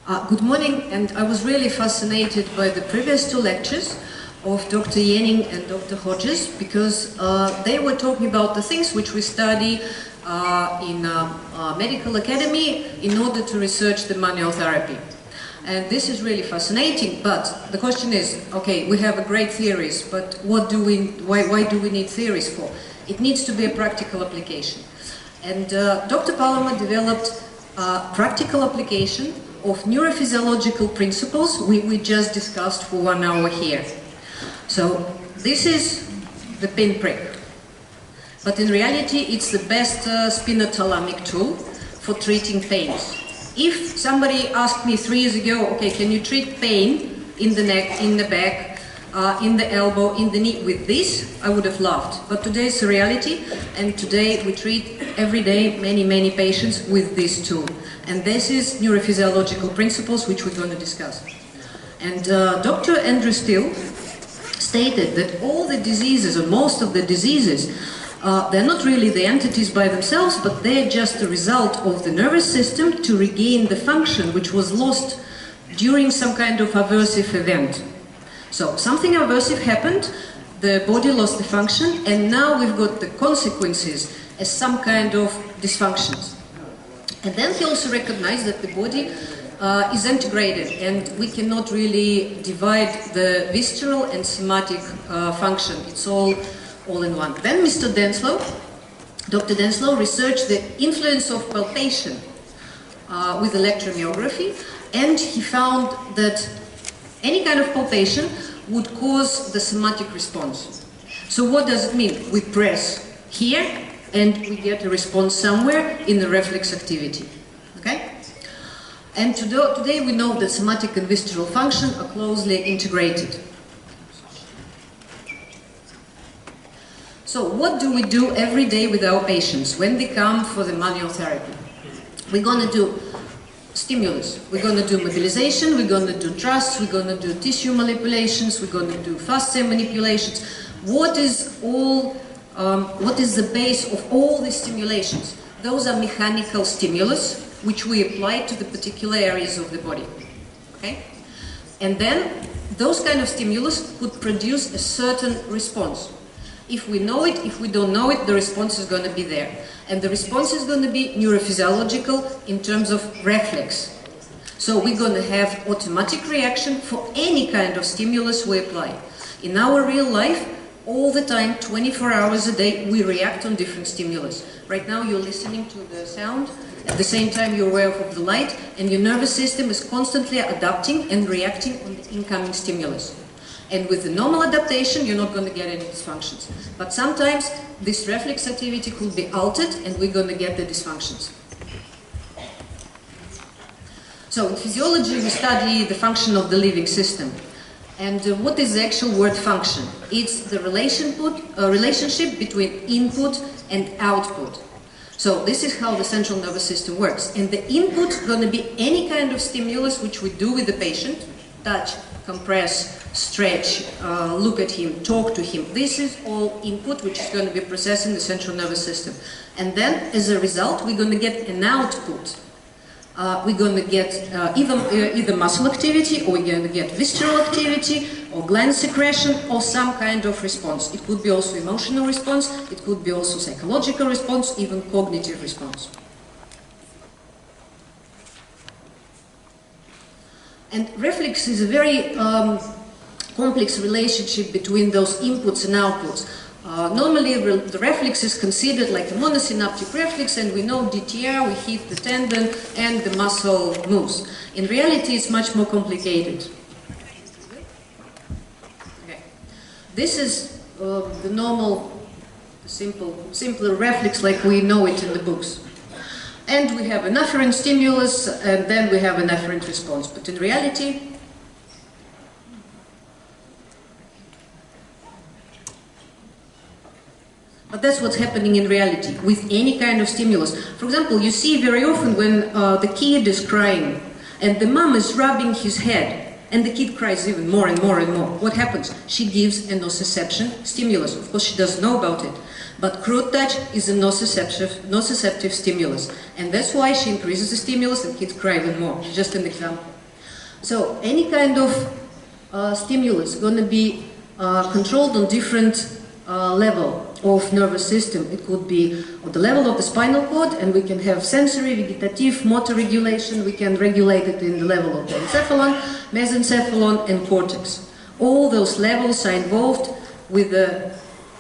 Good morning, and I was really fascinated by the previous two lectures of Dr. Yenning and Dr. Hodges, because they were talking about the things which we study in medical academy in order to research the manual therapy. And this is really fascinating, but the question is, okay, we have a great theories, but why do we need theories for? It needs to be a practical application. And Dr. Paloma developed a practical application of neurophysiological principles we just discussed for 1 hour here. So this is the pinprick, but in reality it's the best spinothalamic tool for treating pains. If somebody asked me 3 years ago, okay, can you treat pain in the neck, in the back, in the elbow, in the knee with this, I would have laughed. But today it's a reality, and today we treat every day many patients with this tool. And this is neurophysiological principles which we're going to discuss. And Dr. Andrew Steele stated that all the diseases, or most of the diseases, they're not really the entities by themselves, but they're just a result of the nervous system to regain the function which was lost during some kind of aversive event. So something aversive happened, the body lost the function, and now we've got the consequences as some kind of dysfunctions. And then he also recognized that the body is integrated, and we cannot really divide the visceral and somatic function. It's all in one. Then Mr. Denslow, Dr. Denslow, researched the influence of palpation with electromyography, and he found that any kind of palpation would cause the somatic response. So what does it mean? We press here, and we get a response somewhere in the reflex activity. Okay? And today we know that somatic and visceral function are closely integrated. So what do we do every day with our patients when they come for the manual therapy? We're going to do stimulus. We're going to do mobilization, we're going to do thrusts, we're going to do tissue manipulations, we're going to do fascia manipulations. What is the base of all these stimulations? Those are mechanical stimulus, which we apply to the particular areas of the body. Okay? And then, those kind of stimulus could produce a certain response. If we know it, if we don't know it, the response is going to be there. And the response is going to be neurophysiological in terms of reflex. So we're going to have automatic reaction for any kind of stimulus we apply. In our real life, all the time, 24 hours a day, we react on different stimulus. Right now you're listening to the sound, at the same time you're aware of the light, and your nervous system is constantly adapting and reacting on the incoming stimulus. And with the normal adaptation, you're not going to get any dysfunctions. But sometimes this reflex activity could be altered, and we're going to get the dysfunctions. So in physiology, we study the function of the living system. And what is the actual word function? It's the relationship between input and output. So this is how the central nervous system works. And the input is going to be any kind of stimulus which we do with the patient. Touch, compress, stretch, look at him, talk to him. This is all input which is going to be processed in the central nervous system. And then as a result, we're going to get an output. We're going to get either muscle activity, or we're going to get visceral activity, or gland secretion, or some kind of response. It could be also emotional response, it could be also psychological response, even cognitive response. And reflex is a very complex relationship between those inputs and outputs. Normally the reflex is considered like a monosynaptic reflex, and we know DTR, we hit the tendon and the muscle moves. In reality it's much more complicated. Okay. This is the normal, simpler reflex like we know it in the books. And we have an afferent stimulus, and then we have an afferent response. But in reality, but that's what's happening in reality with any kind of stimulus. For example, you see very often when the kid is crying and the mom is rubbing his head and the kid cries even more and more and more. What happens? She gives a nociception stimulus. Of course, she doesn't know about it. But crude touch is a nociceptive stimulus. And that's why she increases the stimulus and kids cry even more. Just an example. So any kind of stimulus is going to be controlled on different level of nervous system. It could be on the level of the spinal cord, and we can have sensory, vegetative, motor regulation. We can regulate it in the level of the encephalon, mesencephalon, and cortex. All those levels are involved with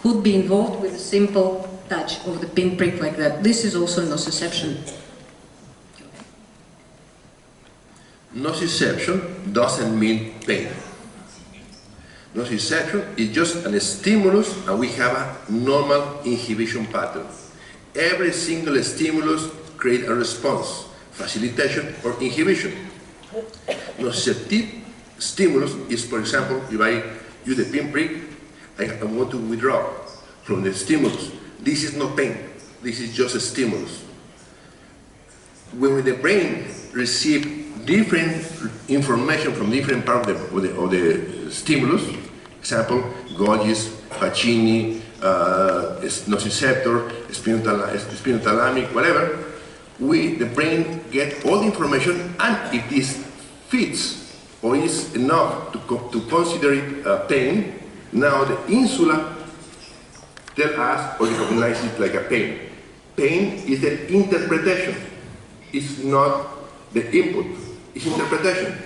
could be involved with a simple touch of the pinprick like that. This is also nociception. Nociception doesn't mean pain. Nociception is just a stimulus, and we have a normal inhibition pattern. Every single stimulus creates a response, facilitation or inhibition. Nociceptive stimulus is, for example, if I use the pinprick, I want to withdraw from the stimulus. This is not pain, this is just a stimulus. When the brain receives different information from different parts of the stimulus, example, Golgi's, Pacini, nociceptor, spinothalamic, whatever, the brain gets all the information, and if this fits or is enough to consider it pain, now the insula tells us or recognize it like a pain. Pain is the interpretation, it's not the input, it's interpretation.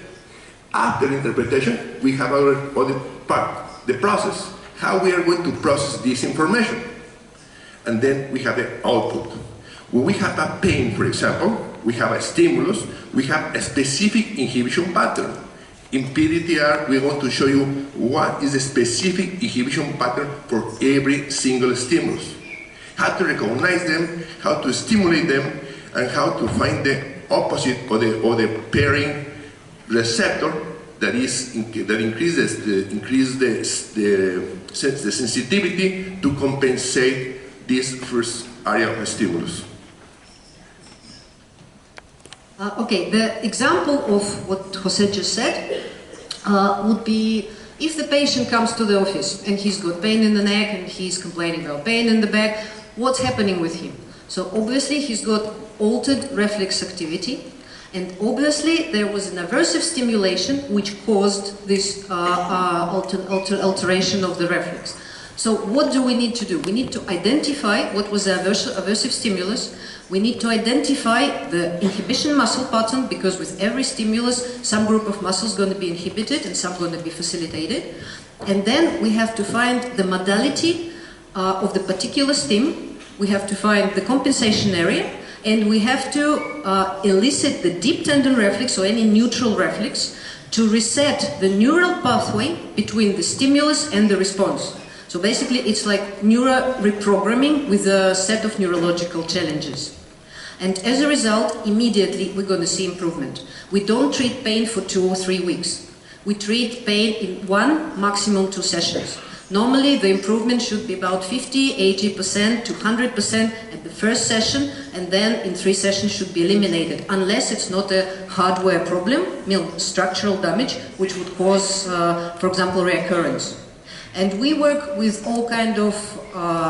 After interpretation, we have our other part, the process, how we are going to process this information. And then we have the output. When we have a pain, for example, we have a stimulus, we have a specific inhibition pattern. In PDTR, we want to show you what is the specific inhibition pattern for every single stimulus. How to recognize them, how to stimulate them, and how to find the opposite or the pairing receptor that increases the sensitivity to compensate this first area of the stimulus. Okay, the example of what Jose just said would be if the patient comes to the office and he's got pain in the neck and he's complaining about pain in the back, what's happening with him? So obviously he's got altered reflex activity, and obviously there was an aversive stimulation which caused this alteration of the reflex. So what do we need to do? We need to identify what was the aversive stimulus. We need to identify the inhibition muscle pattern, because with every stimulus some group of muscles is going to be inhibited and some going to be facilitated. And then we have to find the modality of the particular stim. We have to find the compensation area, and we have to elicit the deep tendon reflex or any neutral reflex to reset the neural pathway between the stimulus and the response. So basically it's like neural reprogramming with a set of neurological challenges. And as a result, immediately we're going to see improvement. We don't treat pain for 2 or 3 weeks. We treat pain in 1, maximum 2 sessions. Normally the improvement should be about 50, 80% to 100% at the first session, and then in 3 sessions should be eliminated, unless it's not a hardware problem, structural damage, which would cause, for example, reoccurrence. And we work with all kind of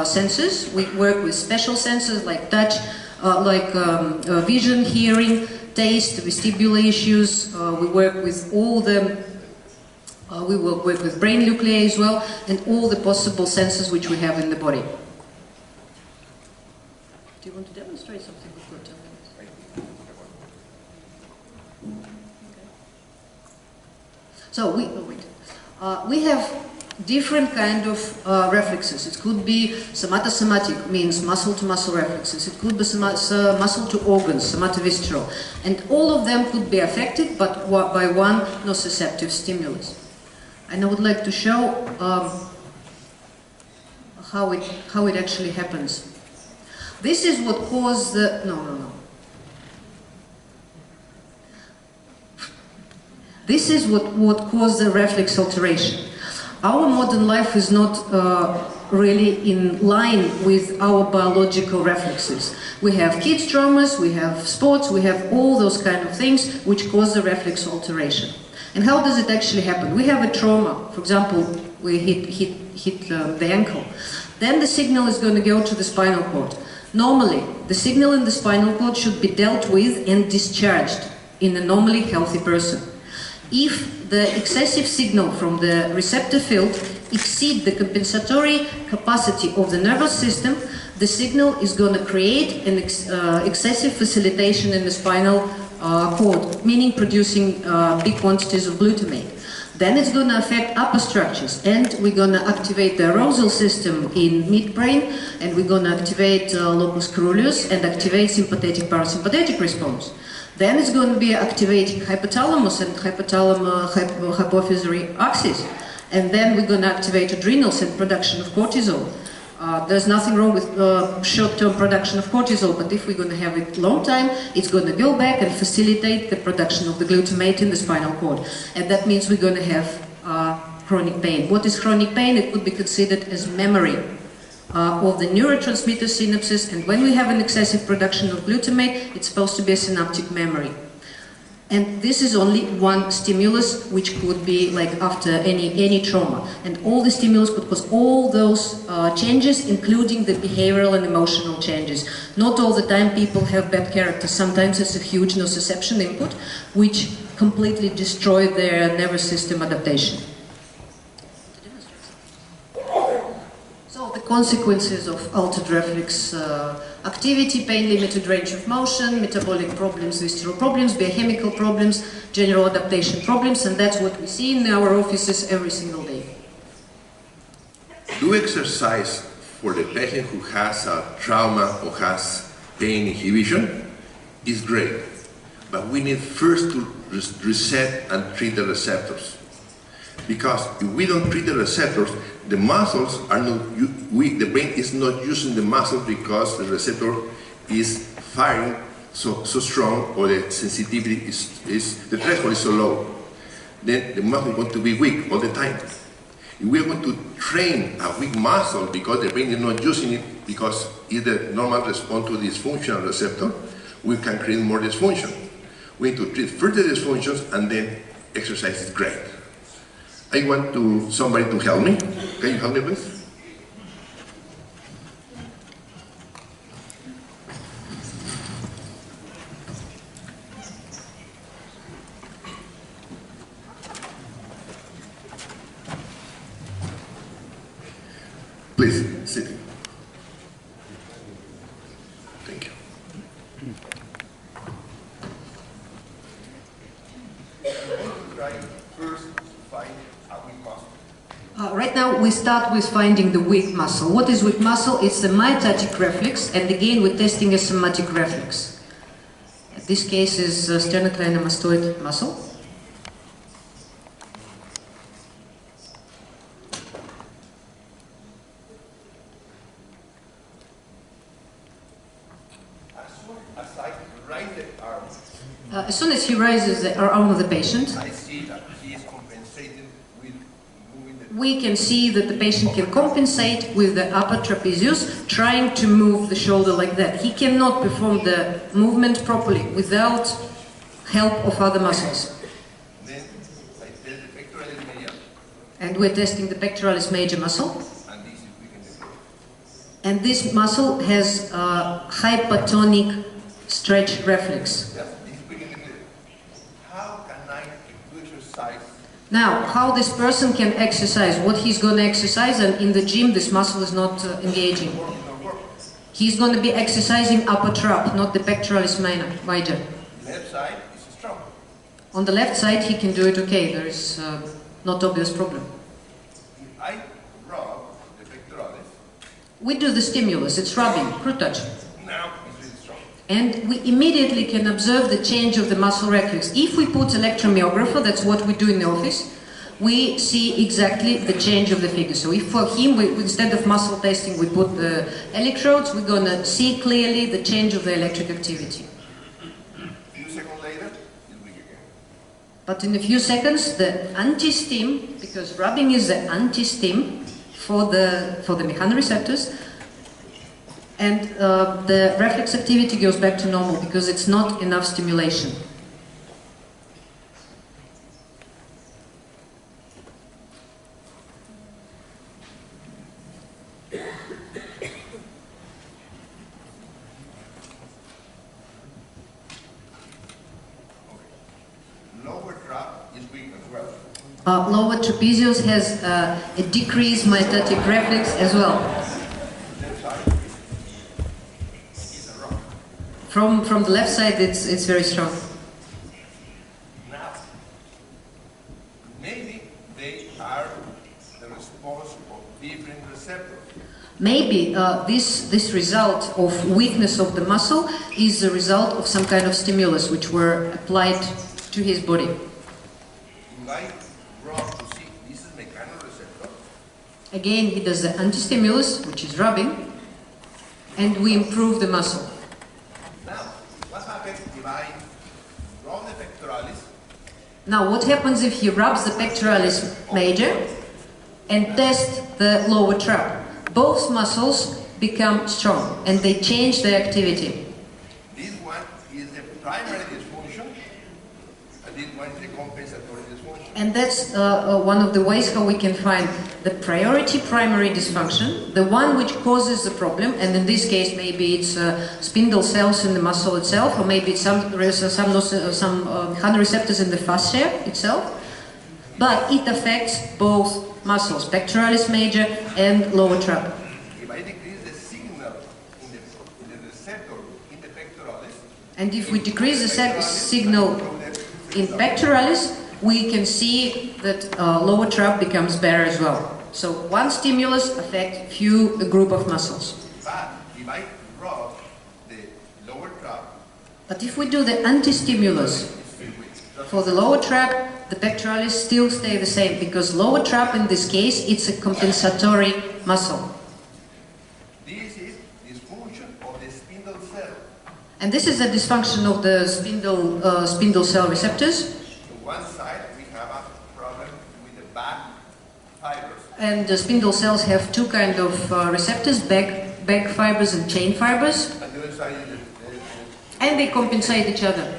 sensors. We work with special sensors like touch, vision, hearing, taste, vestibular issues. We work with all the we will work with brain nuclei as well, and all the possible sensors which we have in the body. Do you want to demonstrate something before telling us? Okay. So we have different kind of reflexes. It could be somatosomatic, means muscle-to-muscle reflexes. It could be muscle-to organs, somatovisceral. And all of them could be affected but by one nociceptive stimulus. And I would like to show how it actually happens. This is what caused the... No. This is what caused the reflex alteration. Our modern life is not really in line with our biological reflexes. We have kids' traumas, we have sports, we have all those kind of things which cause the reflex alteration. And how does it actually happen? We have a trauma, for example, we hit the ankle. Then the signal is going to go to the spinal cord. Normally, the signal in the spinal cord should be dealt with and discharged in a normally healthy person. If the excessive signal from the receptor field exceeds the compensatory capacity of the nervous system, the signal is going to create an excessive facilitation in the spinal cord, meaning producing big quantities of glutamate. Then it's going to affect upper structures, and we're going to activate the arousal system in midbrain, and we're going to activate locus coeruleus and activate sympathetic parasympathetic response. Then it's going to be activating hypothalamus and hypophysery axis, and then we're going to activate adrenals and production of cortisol. There's nothing wrong with short-term production of cortisol, but if we're going to have it long time, it's going to go back and facilitate the production of the glutamate in the spinal cord. And that means we're going to have chronic pain. What is chronic pain? It could be considered as memory of the neurotransmitter synapses, and when we have an excessive production of glutamate, it's supposed to be a synaptic memory. And this is only one stimulus, which could be like after any trauma. And all the stimulus could cause all those changes, including the behavioral and emotional changes. Not all the time people have bad character. Sometimes it's a huge nociception input, which completely destroys their nervous system adaptation. So the consequences of altered reflex activity, pain-limited range of motion, metabolic problems, visceral problems, biochemical problems, general adaptation problems, and that's what we see in our offices every single day. Do exercise for the patient who has a trauma or has pain inhibition is great, but we need first to reset and treat the receptors. Because if we don't treat the receptors, the muscles are not, the brain is not using the muscles because the receptor is firing so strong, or the sensitivity the threshold is so low. Then the muscle is going to be weak all the time. If we are going to train a weak muscle because the brain is not using it, because it's the normal response to dysfunctional receptor, we can create more dysfunction. We need to treat further dysfunctions, and then exercise is great. I want somebody to help me. Can you help me, please? Please, sit. Thank you. Right now we start with finding the weak muscle. What is weak muscle? It's the myotatic reflex, and again we're testing a somatic reflex. In this case is sternocleidomastoid muscle. As soon as he raises the arm of the patient, I see that he is compensating with moving the... We can see that the patient can compensate with the upper trapezius, trying to move the shoulder like that. He cannot perform the movement properly without help of other muscles. Then I test the pectoralis major. And we're testing the pectoralis major muscle. And this is weakened. And this muscle has a hypotonic stretch reflex. Yes, this is weakened. How can I do exercise? Now, how this person can exercise, what he's going to exercise, and in the gym this muscle is not engaging. He's going to be exercising upper trap, not the pectoralis major. Left side is strong. On the left side he can do it okay, there is not obvious problem. If I rub the pectoralis, We do the stimulus, it's rubbing, crude touch. now it's really strong. And we immediately can observe the change of the muscle reflex. If we put electromyographer, that's what we do in the office, we see exactly the change of the figure. So if for him, instead of muscle testing, we put the electrodes, we're going to see clearly the change of the electric activity. A few seconds later, it's weak again. But in a few seconds, the anti-stim, because rubbing is the anti-stim for the mechanoreceptors, and the reflex activity goes back to normal because it's not enough stimulation. Lower trap is weak. Lower trapezius has a decreased myostatic reflex as well. From the left side, it's very strong. Now, maybe they are the response of different receptors. Maybe this result of weakness of the muscle is the result of some kind of stimulus which were applied to his body. Again, he does the anti-stimulus, which is rubbing, and we improve the muscle. Now, what happens if I rub the pectoralis? Now, what happens if he rubs the pectoralis major and tests the lower trap? Both muscles become strong and they change their activity. This one is the primary dysfunction, and this one is the compensatory dysfunction. And that's one of the ways how we can find the priority primary dysfunction, the one which causes the problem, and in this case maybe it's spindle cells in the muscle itself, or maybe it's some hand receptors in the fascia itself, but it affects both muscles, pectoralis major and lower trap. If I decrease the signal in the receptor in the pectoralis, and if we decrease the signal in pectoralis, we can see that lower trap becomes better as well. So one stimulus affects a group of muscles. But if I rub the lower trap, but if we do the anti-stimulus for the lower trap, the pectoralis still stay the same, because lower trap in this case, it's a compensatory muscle. This is dysfunction of the spindle cell. And this is a dysfunction of the spindle cell receptors. On one side, we have a problem with the back fibers. And the spindle cells have two kinds of receptors, back fibers and chain fibers. And the other side is and they compensate each other.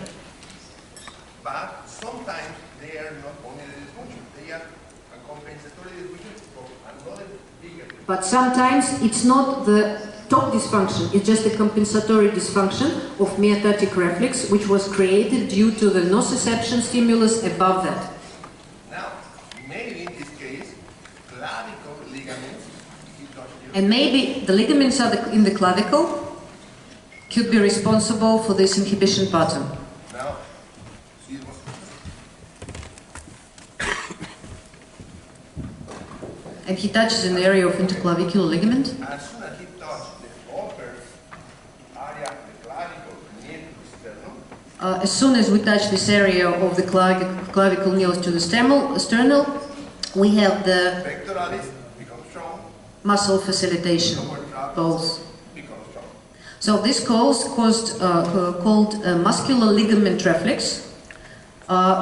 But sometimes they are not only the dysfunction, they are a compensatory dysfunction for another bigger. But sometimes it's not the top dysfunction, it's just a compensatory dysfunction of myostatic reflex, which was created due to the nociception stimulus above that. Now, maybe in this case, clavicle ligaments, and maybe the ligaments are in the clavicle could be responsible for this inhibition pattern. Now, and he touches an area of interclavicular ligament. As soon as he touches the upper area of the clavicle near to the sternum, as soon as we touch this area of the clavicle near to the sternal, we have the pectoralis becomes strong, muscle facilitation, both. becomes strong. So this called muscular ligament reflex,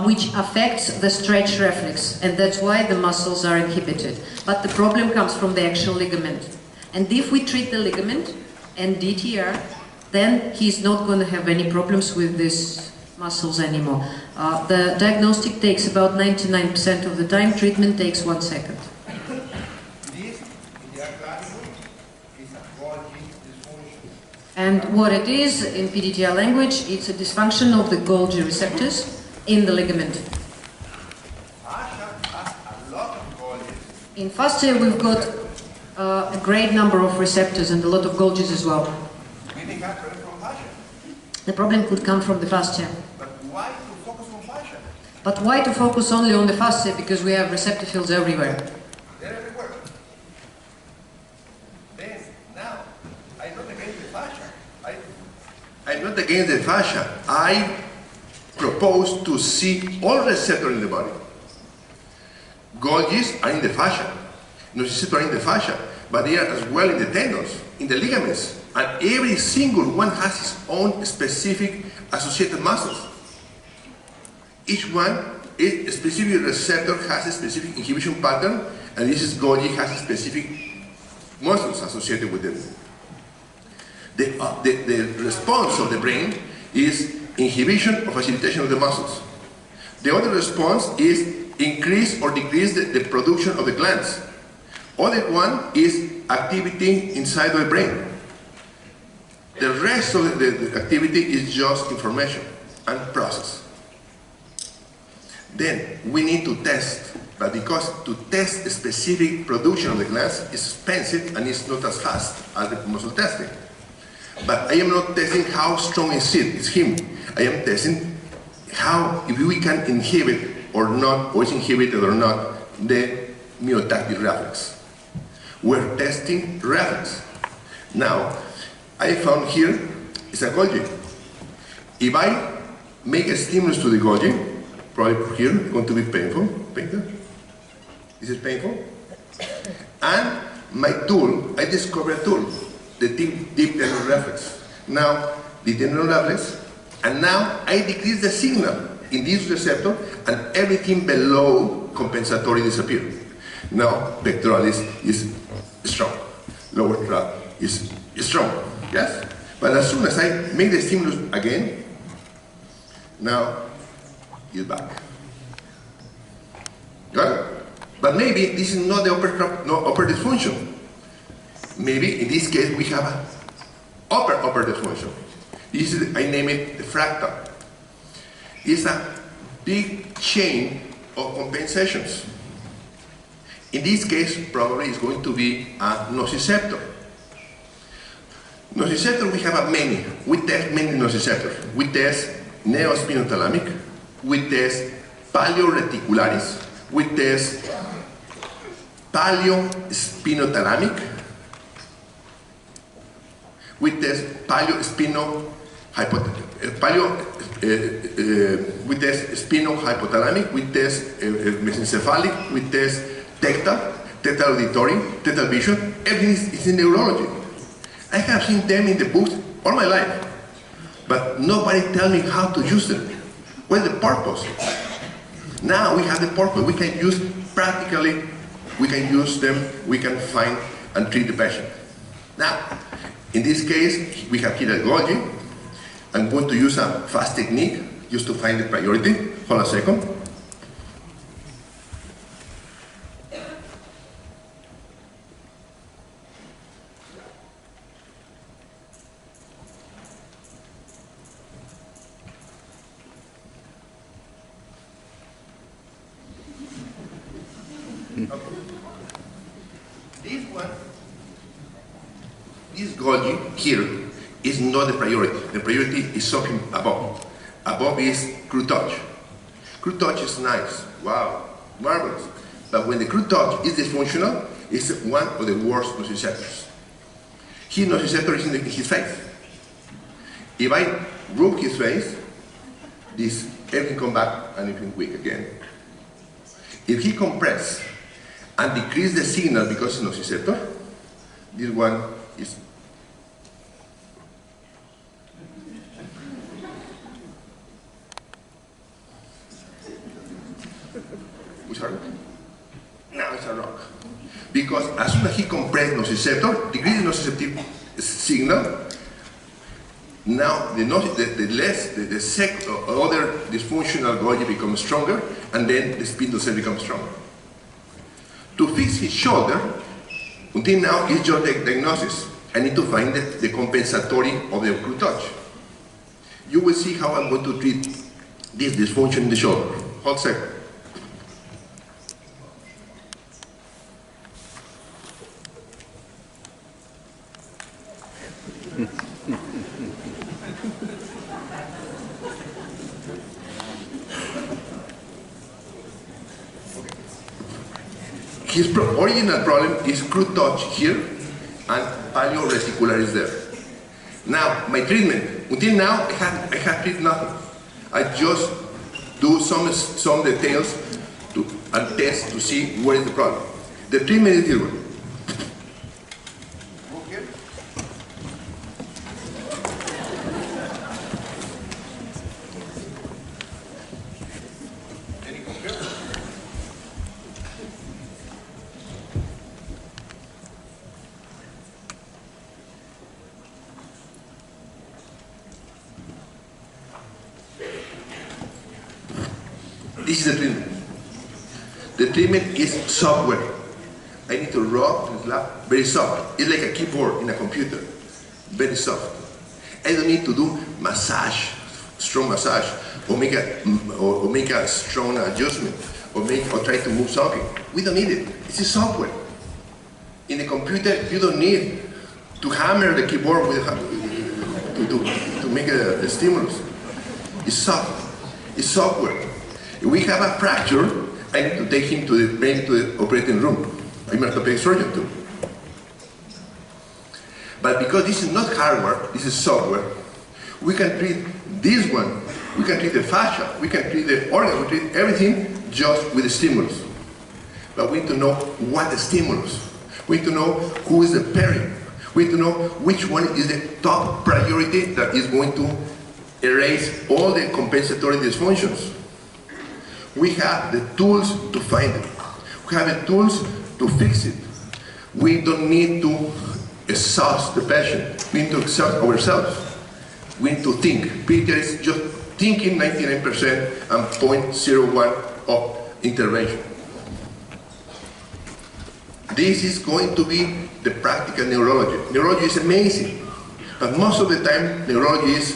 which affects the stretch reflex, and that's why the muscles are inhibited. But the problem comes from the actual ligament. And if we treat the ligament and DTR, then he's not going to have any problems with these muscles anymore. The diagnostic takes about 99% of the time, treatment takes 1 second. This, in the clavicle, is a Golgi dysfunction. And what it is, in PDTR language, it's a dysfunction of the Golgi receptors in the ligament. Fascia has a lot of Golgis. In fascia, we've got a great number of receptors and a lot of Golgis as well. We may have problem from fascia. The problem could come from the fascia. But why to focus on fascia? But why to focus only on the fascia? Because we have receptor fields everywhere. They're everywhere. Then, now, I'm not against the fascia. I'm not against the fascia. I propose to see all receptors in the body. Golgis are in the fascia, nociceptors are in the fascia, but they are as well in the tendons, in the ligaments, and every single one has its own specific associated muscles. Each one, a specific receptor has a specific inhibition pattern, and this is Golgi has specific muscles associated with them. The response of the brain is inhibition or facilitation of the muscles. The other response is increase or decrease the production of the glands. Other one is activity inside of the brain. The rest of the activity is just information and process. Then we need to test But because to test a specific production of the glands is expensive and it's not as fast as the muscle testing. But I am not testing how strong is it, it's him. I am testing how, if we can inhibit or not, or is inhibited or not, the myotactic reflex. We're testing reflex. Now, I found here is a Golgi. If I make a stimulus to the Golgi, probably here, it's going to be painful. This is painful. And my tool, I discovered a tool, the deep tendon reflex. Now, the tendon reflex, and now I decrease the signal in this receptor, and everything below compensatory disappears. Now, pectoralis is strong. Lower trap is strong, yes? But as soon as I make the stimulus again, now it's back. Got it? But maybe this is not the upper dysfunction. Maybe in this case we have an upper dysfunction. This is, I name it the fractal. It's a big chain of compensations. In this case, probably it's going to be a nociceptor. Nociceptor, we have many. We test many nociceptors. We test neospinothalamic. We test paleoreticularis. We test paleospinothalamic. We test we test spinohypothalamic, we test mesencephalic, we test tectal auditory, tectal vision. Everything is in neurology. I have seen them in the books all my life, but nobody tell me how to use them. What's the purpose? Now we have the purpose. We can use practically, we can use them, we can find and treat the patient. Now, in this case, we have here a Golgi. I'm going to use a fast technique just to find the priority. Hold a second. This Golgi here is not the priority. The priority is something above. Above is crude touch. Crude touch is nice. Wow, marvelous. But when the crude touch is dysfunctional, it's one of the worst nociceptors. His nociceptor is in his face. If I rub his face, everything come back and everything weak again. If he compress and decrease the signal because it's nociceptor, this one is now it's a rock. Because as soon as he compressed nociceptor, decreases nociceptive signal, now the other dysfunctional Golgi becomes stronger, and then the spindle cell becomes stronger. To fix his shoulder, until now, it's your diagnosis. I need to find the compensatory of the crude touch. You will see how I'm going to treat this dysfunction in the shoulder. Hold a second. His original problem is crude touch here and paleoreticularis there. Now, my treatment, until now, I have treated nothing. I just do some details and test to see where is the problem. The treatment is this one. This is the treatment. The treatment is software. I need to rub and slap, very soft. It's like a keyboard in a computer, very soft. I don't need to do massage, strong massage, or make a strong adjustment. or try to move something. We don't need it. It's a software. In the computer, you don't need to hammer the keyboard with to make a stimulus. It's software. If we have a fracture, I need to take him to the operating room. I'm an orthopedic surgeon too. But because this is not hardware, this is software, we can treat this one, we can treat the fascia, we can treat the organ, we treat everything just with the stimulus. But we need to know what the stimulus. We need to know who is the parent. We need to know which one is the top priority that is going to erase all the compensatory dysfunctions. We have the tools to find it. We have the tools to fix it. We don't need to exhaust the patient. We need to exhaust ourselves. We need to think. PDTR is just thinking 99% and 0.01 of intervention. This is going to be the practical neurology. Neurology is amazing, but most of the time neurology is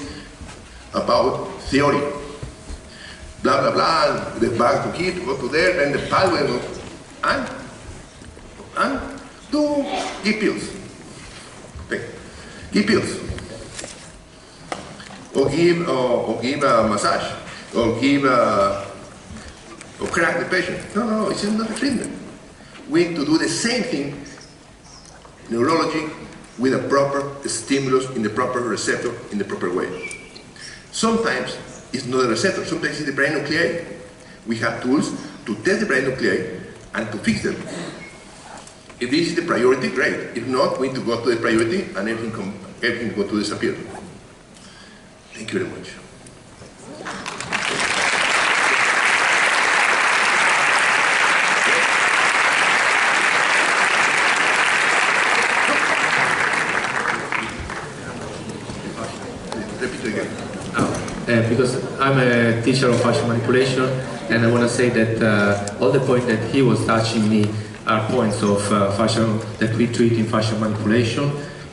about theory. Blah, blah, blah, the back to here, to go to there, and the pathway, and do give pills. Okay. Give pills. Or give a massage, or crack the patient. No, it's not a treatment. We need to do the same thing, neurology, with a proper stimulus in the proper receptor in the proper way. Sometimes it's not a receptor, sometimes it's the brain nuclei. We have tools to test the brain nuclei and to fix them. If this is the priority, great. If not, we need to go to the priority and everything is going to disappear. Thank you very much. Repeat again. Because I'm a teacher of fascial manipulation, and I want to say that all the points that he was touching me are points of fascial that we treat in fascial manipulation,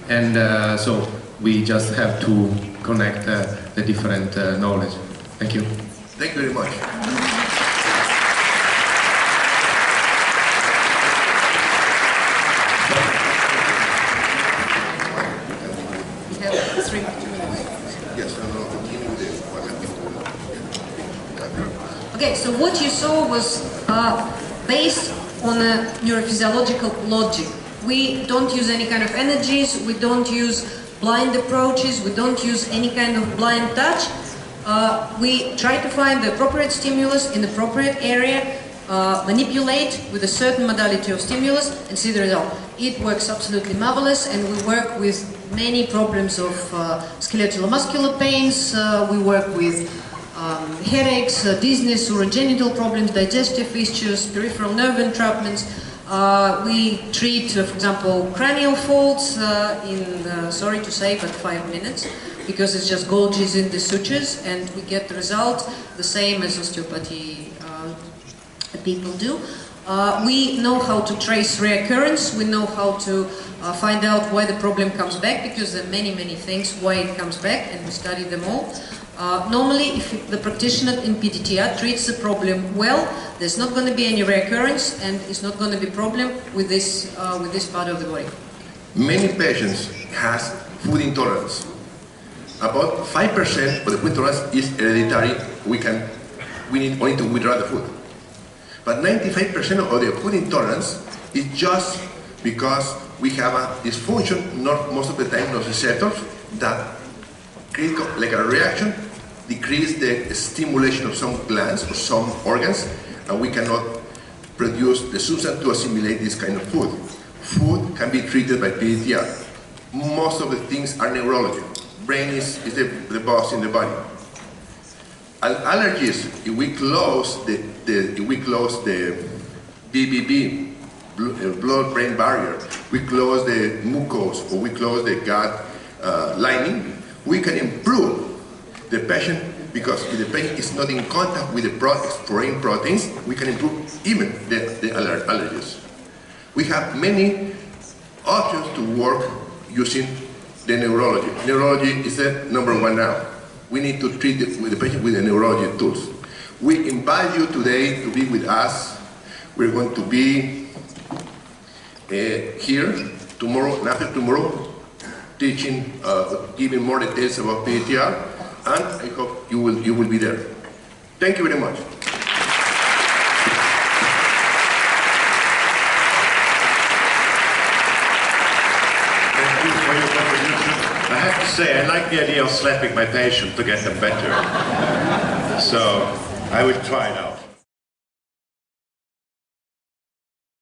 and so we just have to connect the different knowledge. Thank you. Thank you very much. We have 3 minutes. Yes, I'll continue with what happened. Okay, so what you saw was based on a neurophysiological logic. We don't use any kind of energies, we don't use blind approaches, we don't use any kind of blind touch. We try to find the appropriate stimulus in the appropriate area, manipulate with a certain modality of stimulus and see the result. It works absolutely marvelous, and we work with many problems of skeletal-muscular pains, we work with headaches, dizziness, urogenital problems, digestive issues, peripheral nerve entrapments. We treat, for example, cranial faults in, sorry to say, but 5 minutes, because it's just gouges in the sutures, and we get the result the same as osteopathy people do. We know how to trace reoccurrence, we know how to find out why the problem comes back, because there are many things why it comes back, and we study them all. Normally, if the practitioner in PDTR treats the problem well, there's not going to be any recurrence, and it's not going to be problem with this part of the body. Many patients has food intolerance. About 5% of the food intolerance is hereditary. We need only to withdraw the food. But 95% of the food intolerance is just because we have a dysfunction, not most of the time, of receptors that create like a reaction, decrease the stimulation of some glands or some organs, and we cannot produce the substance to assimilate this kind of food. Food can be treated by PDTR. Most of the things are neurology. Brain is the boss in the body. Allergies, if we close the BBB, blood-brain barrier, we close the mucous, or we close the gut lining, we can improve the patient, because if the patient is not in contact with the foreign proteins, we can improve even the allergies. We have many options to work using the neurology. Neurology is the #1 now. We need to treat the patient with the neurology tools. We invite you today to be with us. We're going to be here tomorrow and after tomorrow, teaching, giving more details about PDTR, and I hope you will be there. Thank you very much. Thank you for your contribution. I have to say, I like the idea of slapping my patient to get them better. So I will try now.